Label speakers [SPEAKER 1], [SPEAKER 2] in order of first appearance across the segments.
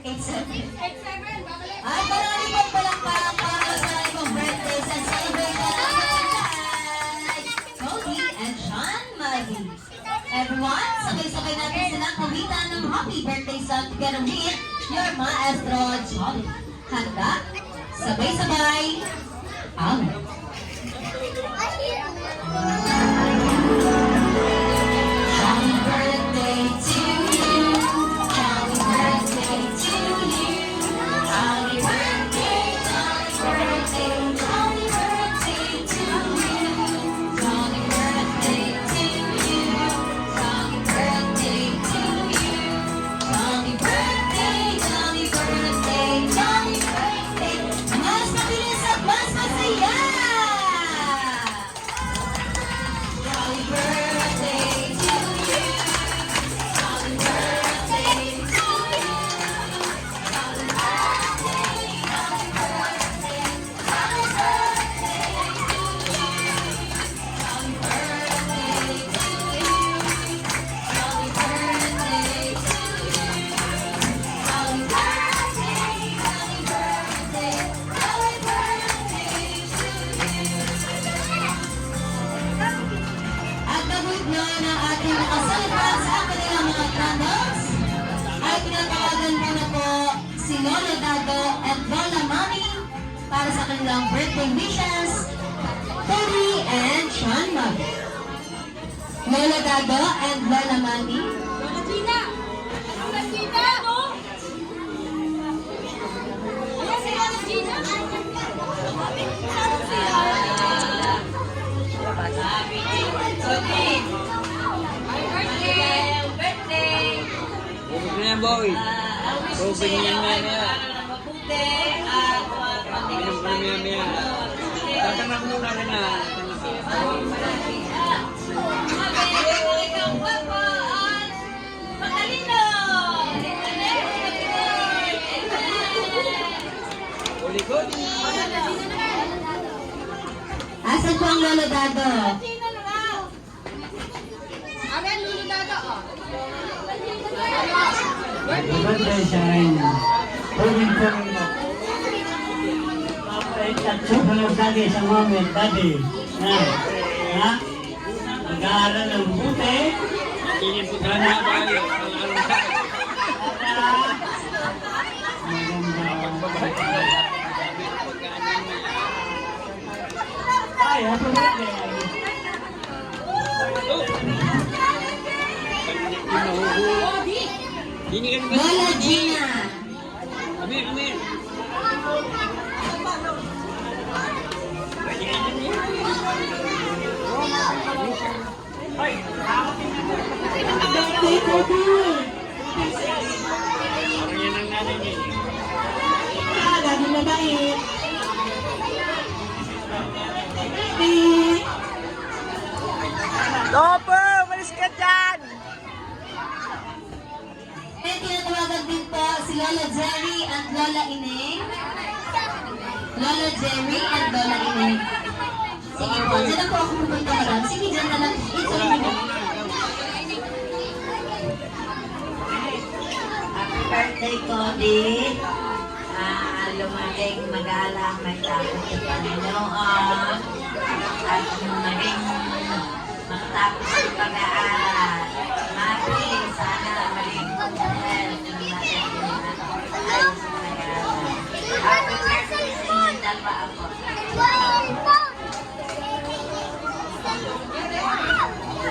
[SPEAKER 1] 8-7.
[SPEAKER 2] Ay, marami pong palakpak para sa ibang birthdays and celebration kay Cody and Sean Maggie. Everyone, sabay-sabay natin silang kawitan ng happy birthday song together with your maestro, Jolly. Handa? Sabay-sabay. Out. Happy birthday to you. Happy birthday to you. Happy birthday, happy birthday, happy birthday to you. Happy birthday to you. Happy birthday to you. Happy birthday, happy birthday, happy birthday. Mas mabilis at mas masaya. Happy birthday to you. Happy birthday to you. Happy birthday, happy birthday, happy birthday to you. Happy birthday to you. Happy birthday to you. Happy birthday, happy birthday, happy birthday to you. At nabut na ng ating nakasalipan sa kanilang mga candles, ay pinatawagan ko na po si Lola Dado at Lola Mami para sa kanilang birthday wishes, Cody and Sean Maggie. Lola Dado and Lola Mami.
[SPEAKER 1] Lola Gina! Lola Gina! Ayan si Lola Gina!
[SPEAKER 3] Bubog na yan, boy. Bubog na yan, yan. Ayun pa naman yan. Tatanak muna ka na. Ulikod.
[SPEAKER 2] Asan po ang Lola Dado?
[SPEAKER 1] Amen, Lulu Dado, oh.
[SPEAKER 4] Happy birthday sa akin. Pugin po rin mo. At susunod lagi sa moment, daddy. Ha? Nag-aaral ng buti.
[SPEAKER 3] Tiniputan na tayo.
[SPEAKER 4] Ay, happy birthday.
[SPEAKER 3] Hindi ka naman.
[SPEAKER 2] Lola Gina.
[SPEAKER 3] Amir, Amir.
[SPEAKER 2] Birthday Cody.
[SPEAKER 3] Parang yan ang nanay niya.
[SPEAKER 2] Lagi mabait.
[SPEAKER 3] Lopo! Malis ka dyan!
[SPEAKER 2] May tinatawagan din po si Lola Jerry at Lola Ineng. Lola Jerry at Lola Ineng. Sige po, dyan na po ako pupunta madam. Sige, dyan na lang. It's a minute.
[SPEAKER 5] Happy birthday, Cody. Lumating magalang may tapos sa Panginoon. At maging makatapos sa pag-aaral. Mati, sana maging health ng natin ayos sa pag-aaral. Happy birthday sa inyo dalawa ako.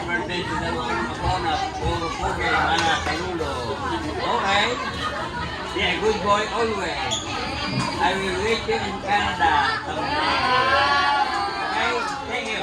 [SPEAKER 3] Birthday to the mga kaponat. Puro pugi, mana, kalulo. Okay? Yeah, good boy always. I will wait you in Canada. Okay? Thank you.